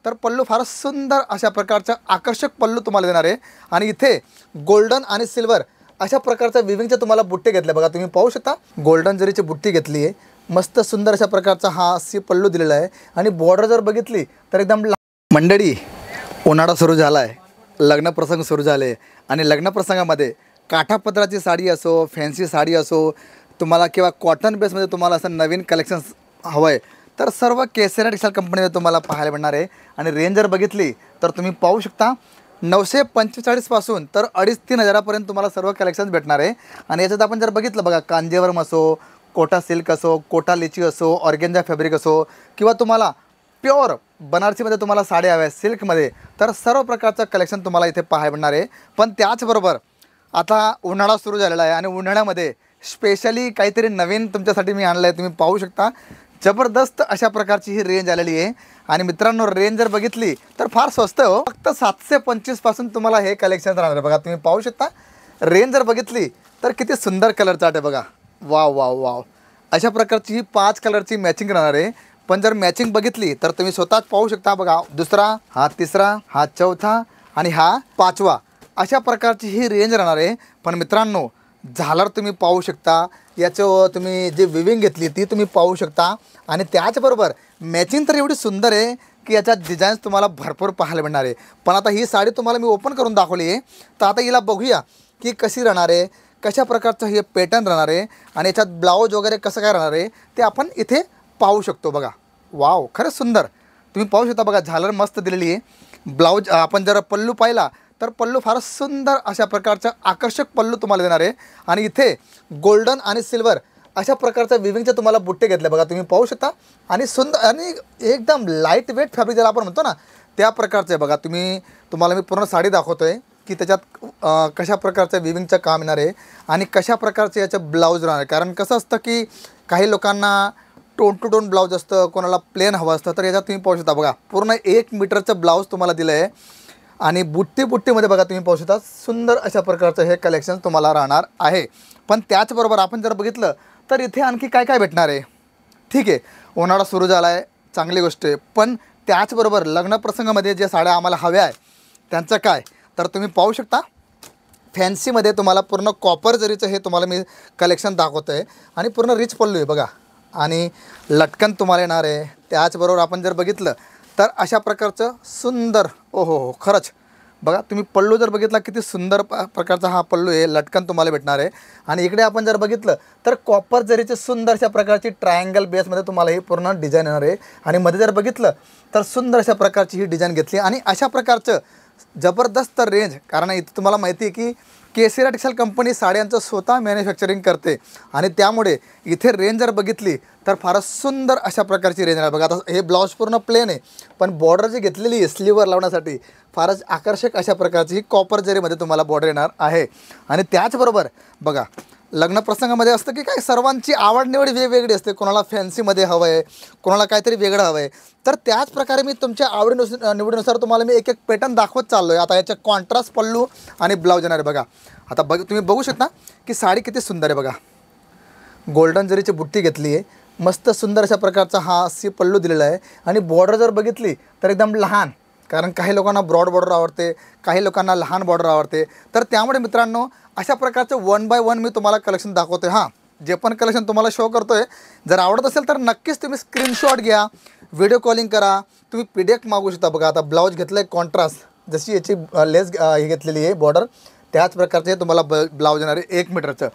तर पल्लू फार सुंदर अशा प्रकारचा आकर्षक पल्लू तुम्हाला देणार आहे। आणि इथे गोल्डन आणि सिल्वर अशा प्रकारचा विविंगचे तुम्हाला बुट्टे घेतले बघा, तुम्ही पाहू शकता गोल्डन जरीची बुट्टी घेतली आहे, मस्त सुंदर अशा प्रकारचा हा पल्लू दिलेला आहे। आणि बॉर्डर जर बघितली तर एकदम मंडळी, उन्हाळा सुरू झाला आहे, लग्नप्रसंग सुरू झाले आणि लग्नप्रसंगामध्ये काठापदराची साडी असो, फॅन्सी साडी असो तुम्हाला किंवा कॉटन बेसमध्ये तुम्हाला असं नवीन कलेक्शन्स हवं आहे तर सर्व केसरी टेक्सटाईल कंपनीमध्ये तुम्हाला पाहायला मिळणार आहे। आणि रेंज जर बघितली तर तुम्ही पाहू शकता 945 पासून तर 2,500-3,000 हजारापर्यंत तुम्हाला सर्व कलेक्शन्स भेटणार आहे। आणि याच्यात आपण जर बघितलं बघा, कांजीवरम असो, कोटा सिल्क असो, कोटा लेची असो, ऑर्गेन्झा फॅब्रिक असो किंवा तुम्हाला प्युअर बनारसीमध्ये तुम्हाला साड्या हव्या सिल्कमध्ये, तर सर्व प्रकारचं कलेक्शन तुम्हाला इथे पाहायला मिळणार आहे। पण त्याचबरोबर आता उन्हाळा सुरू झालेला आहे आणि उन्हाळ्यामध्ये स्पेशली काहीतरी नवीन तुमच्यासाठी मी आणलं आहे, तुम्ही पाहू शकता जबरदस्त अशा प्रकारची ही रेंज आलेली आहे। आणि मित्रांनो, रेंज जर बघितली तर फार स्वस्त आहे हो, फक्त 725 पासून तुम्हाला हे कलेक्शन राहणार आहे बघा, तुम्ही पाहू शकता। रेंज जर बघितली तर किती सुंदर कलर चार्ट आहे बघा, वाव वाव वाव, अशा प्रकारची ही 5 कलरची मॅचिंग राहणार आहे। पण जर मॅचिंग बघितली तर तुम्ही स्वतःच पाहू शकता बघा, दुसरा, हा तिसरा, हा चौथा आणि हा 5वा अशा प्रकारची ही रेंज राहणार आहे। पण मित्रांनो, झालर तुम्ही पाहू शकता, याचं तुम्ही जे विविंग घेतली ती तुम्ही पाहू शकता। आणि त्याचबरोबर मॅचिंग तर एवढी सुंदर आहे की याच्यात डिझाईन्स तुम्हाला भरपूर पाहायला मिळणार आहे। पण आता ही साडी तुम्हाला मी ओपन करून दाखवली आहे, तर आता हिला बघूया की कशी राहणार आहे, कशा प्रकारचं हे पॅटर्न राहणार आहे आणि याच्यात ब्लाऊज वगैरे कसं काय राहणार आहे ते आपण इथे पाहू शकतो बघा। वाव, खरंच सुंदर, तुम्ही पाहू शकता बघा, झालर मस्त दिलेली आहे। ब्लाऊज आपण जर पल्लू पाहिला तर पल्लू फार सुंदर अशा प्रकारचा आकर्षक पल्लू तुम्हाला देणार आहे। आणि इथे गोल्डन आणि सिल्वर अशा प्रकारचा विविंगचे तुम्हाला बुट्टे घेतले बघा, तुम्ही पाहू शकता। आणि सुंदर आणि एकदम लाईट वेट फॅब्रिक ज्याला आपण म्हणतो ना त्या प्रकारचं आहे बघा। तुम्हाला मी पूर्ण साडी दाखवतो आहे की त्याच्यात कशा प्रकारचं विविंगचं काम येणार आहे आणि कशा प्रकारचं याचं ब्लाऊज राहणार आहे। कारण कसं असतं की काही लोकांना टोन टू टोन ब्लाऊज असतं, कोणाला प्लेन हवं असतं, तर याच्यात तुम्ही पाहू शकता बघा पूर्ण 1 मीटरचं ब्लाऊज तुम्हाला दिलं आहे। आणि बुट्टीमध्ये बघा तुम्ही पाहू शकता सुंदर अशा प्रकारचं हे कलेक्शन तुम्हाला राहणार आहे। पण त्याचबरोबर आपण जर बघितलं तर इथे आणखी काय काय भेटणार आहे, ठीक आहे, उन्हाळा सुरू झाला आहे, चांगली गोष्ट आहे। पण त्याचबरोबर लग्नप्रसंगामध्ये जे साड्या आम्हाला हव्या आहे त्यांचं काय, तर तुम्ही पाहू शकता फॅन्सीमध्ये तुम्हाला पूर्ण कॉपर जरीचं हे तुम्हाला मी कलेक्शन दाखवतो आहे। आणि पूर्ण रिच पल्लू आहे बघा आणि लटकन तुम्हाला येणार आहे। त्याचबरोबर आपण जर बघितलं तर अशा प्रकारचं सुंदर, ओहो हो, खरंच बघा तुम्ही पल्लू जर बघितला किती सुंदर प्रकारचा हा पल्लू आहे, लटकन तुम्हाला भेटणार आहे। आणि इकडे आपण जर बघितलं तर कॉपर जरीचे सुंदर अशा प्रकारची ट्रायंगल बेसमध्ये तुम्हाला ही पूर्ण डिझाईन येणार आहे। आणि मध्ये जर बघितलं तर सुंदर अशा प्रकारची ही डिझाईन घेतली आणि अशा प्रकारचं जबरदस्त रेंज, कारण इथं तुम्हाला माहिती आहे की केसरी टेक्सटाईल कंपनी साड्यांचं स्वतः मॅन्युफॅक्चरिंग करते आणि त्यामुळे इथे रेंज जर बघितली तर फारच सुंदर अशा प्रकारची रेंज आहे बघा। आता हे ब्लाऊज पूर्ण प्लेन आहे, पण बॉर्डर जी घेतलेली आहे स्लीवर लावण्यासाठी फारच आकर्षक अशा प्रकारची ही कॉपर जरीमध्ये तुम्हाला बॉर्डर येणार आहे। आणि त्याचबरोबर बघा, लग्नप्रसंगामध्ये असतं की काय सर्वांची आवड निवड वेगवेगळी असते, कोणाला फॅन्सीमध्ये हवं आहे, कोणाला काहीतरी वेगळं हवं आहे, तर त्याच प्रकारे मी तुमच्या निवडीनुसार तुम्हाला मी एक एक पॅटर्न दाखवत चाललो आहे। आता याच्या कॉन्ट्रास्ट पल्लू आणि ब्लाऊज येणार आहे बघा। आता तुम्ही बघू शकता की साडी किती सुंदर आहे बघा, गोल्डन जरीची बुट्टी घेतली आहे, मस्त सुंदर अशा प्रकारचा हा पल्लू दिलेला आहे। आणि बॉर्डर जर बघितली तर एकदम लहान, कारण काही लोकांना ब्रॉड बॉर्डर आवडते, काही लोकांना लहान बॉर्डर आवडते, तर त्यामुळे मित्रांनो अशा प्रकारचं 1 बाय 1 मी तुम्हाला कलेक्शन दाखवतो आहे। हां, जे पण कलेक्शन तुम्हाला शो करतो आहे, जर आवडत असेल तर नक्कीच तुम्ही स्क्रीनशॉट घ्या, व्हिडिओ कॉलिंग करा, तुम्ही PDF मागू शकता बघा। आता ब्लाऊज घेतलं आहे कॉन्ट्रास्ट, जशी याची लेस ही घेतलेली आहे बॉर्डर, त्याच प्रकारचे तुम्हाला ब्लाऊज येणार आहे 1 मीटरचं।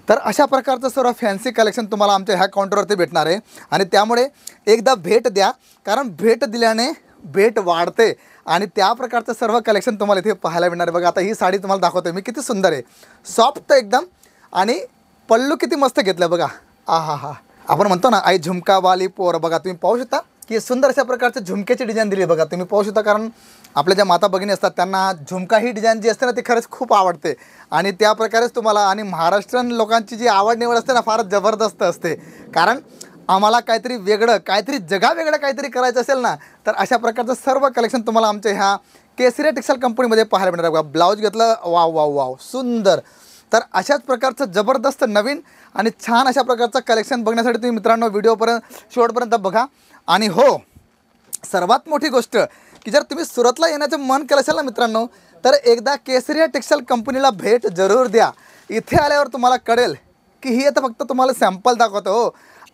तर अशा प्रकारचं सर्व फॅन्सी कलेक्शन तुम्हाला आमच्या ह्या काउंटरवरती भेटणार आहे। आणि त्यामुळे एकदा भेट द्या, कारण भेट दिल्याने भेट वाढते आणि त्या प्रकारचं सर्व कलेक्शन तुम्हाला इथे पाहायला मिळणार आहे बघा। आता ही साडी तुम्हाला दाखवतो मी, किती सुंदर आहे, सॉफ्ट एकदम, आणि पल्लू किती मस्त घेतलं बघा। आहा हा, आपण म्हणतो ना आई झुमकावाली पोर, बघा तुम्ही पाहू शकता की सुंदर अशा प्रकारचे झुमक्याची डिझाईन दिली बघा, तुम्ही पाहू शकता। कारण आपल्या ज्या माता भगिनी असतात त्यांना झुमका ही डिझाईन जी असते ना ती खरंच खूप आवडते आणि त्या प्रकारेच तुम्हाला, आणि महाराष्ट्रीयन लोकांची जी आवड निवड असते ना फारच जबरदस्त असते। कारण आम्हाला काहीतरी वेगळं, काहीतरी जगावेगळं काहीतरी करायचं असेल ना, तर अशा प्रकारचं सर्व कलेक्शन तुम्हाला आमच्या ह्या केसरी टेक्सटाईल कंपनीमध्ये पाहायला मिळणार आहे बघा। ब्लाऊज घेतलं, वाव वाव वाव, सुंदर। तर अशाच प्रकारचं जबरदस्त नवीन आणि छान अशा प्रकारचं कलेक्शन बघण्यासाठी तुम्ही मित्रांनो व्हिडिओपर्यंत शेवटपर्यंत बघा। आणि हो, सर्वात मोठी गोष्ट की जर तुम्ही सुरतला येण्याचं मन केलं असेल ना मित्रांनो, तर एकदा केसरिया टेक्सटाईल कंपनीला भेट जरूर द्या. इथे आल्यावर तुम्हाला कळेल की ही आता फक्त तुम्हाला सॅम्पल दाखवतो हो.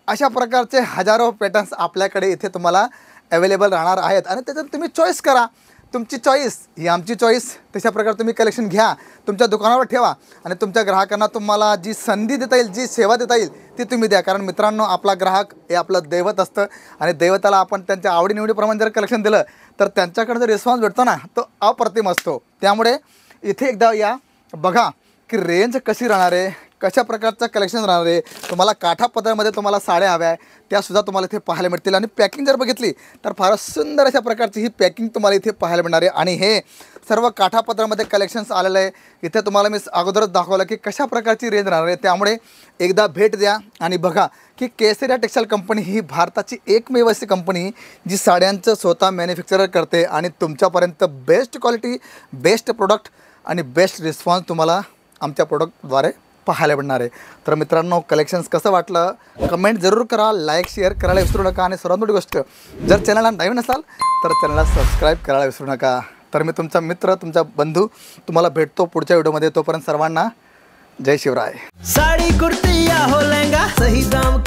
अशा प्रकारचे हजारो पॅटर्न्स आपल्याकडे इथे तुम्हाला अवेलेबल राहणार आहेत आणि त्याच्यात तुम्ही चॉईस करा. तुमची चॉईस ही आमची चॉईस. तशा प्रकारे तुम्ही कलेक्शन घ्या, तुमच्या दुकानावर ठेवा आणि तुमच्या ग्राहकांना तुम्हाला जी संधी देता येईल, जी सेवा देता येईल ती तुम्ही द्या. कारण मित्रांनो, आपला ग्राहक हे आपलं दैवत असतं आणि दैवताला आपण त्यांच्या आवडीनिवडीप्रमाणे जर कलेक्शन दिलं तर त्यांच्याकडे जो रिस्पॉन्स भेटतो ना, तो अप्रतिम असतो. त्यामुळे इथे एकदा या, बघा की रेंज कशी राहणार आहे, कशा प्रकारचं कलेक्शन राहणार आहे. तुम्हाला काठापदरामध्ये तुम्हाला साड्या हव्या आहे त्यासुद्धा तुम्हाला इथे पाहायला मिळतील. आणि पॅकिंग जर बघितली तर फारच सुंदर अशा प्रकारची ही पॅकिंग तुम्हाला इथे पाहायला मिळणार आहे. आणि हे सर्व काठापदरामध्ये कलेक्शन्स आलेलं आहे. इथे तुम्हाला मी अगोदरच दाखवलं की कशा प्रकारची रेंज राहणार आहे. त्यामुळे एकदा भेट द्या आणि बघा की केसरिया टेक्सटाईल कंपनी ही भारताची एकमेव अशी कंपनी जी साड्यांचं स्वतः मॅन्युफॅक्चर करते आणि तुमच्यापर्यंत बेस्ट क्वालिटी, बेस्ट प्रोडक्ट आणि बेस्ट रिस्पॉन्स तुम्हाला आमच्या प्रोडक्टद्वारे पाहायला मिळणार आहे. तर मित्रांनो, कलेक्शन्स कसं वाटलं कमेंट जरूर करा, लाईक शेअर करायला विसरू नका. आणि सर्वात मोठी गोष्ट, जर चॅनलला नवीन असाल तर चॅनलला सबस्क्राईब करायला विसरू नका. तर मी तुमचा मित्र, तुमचा बंधू तुम्हाला भेटतो पुढच्या व्हिडिओमध्ये. तोपर्यंत सर्वांना जय शिवराय. साड़ी कुर्ती या हो लहंगा, सही दाम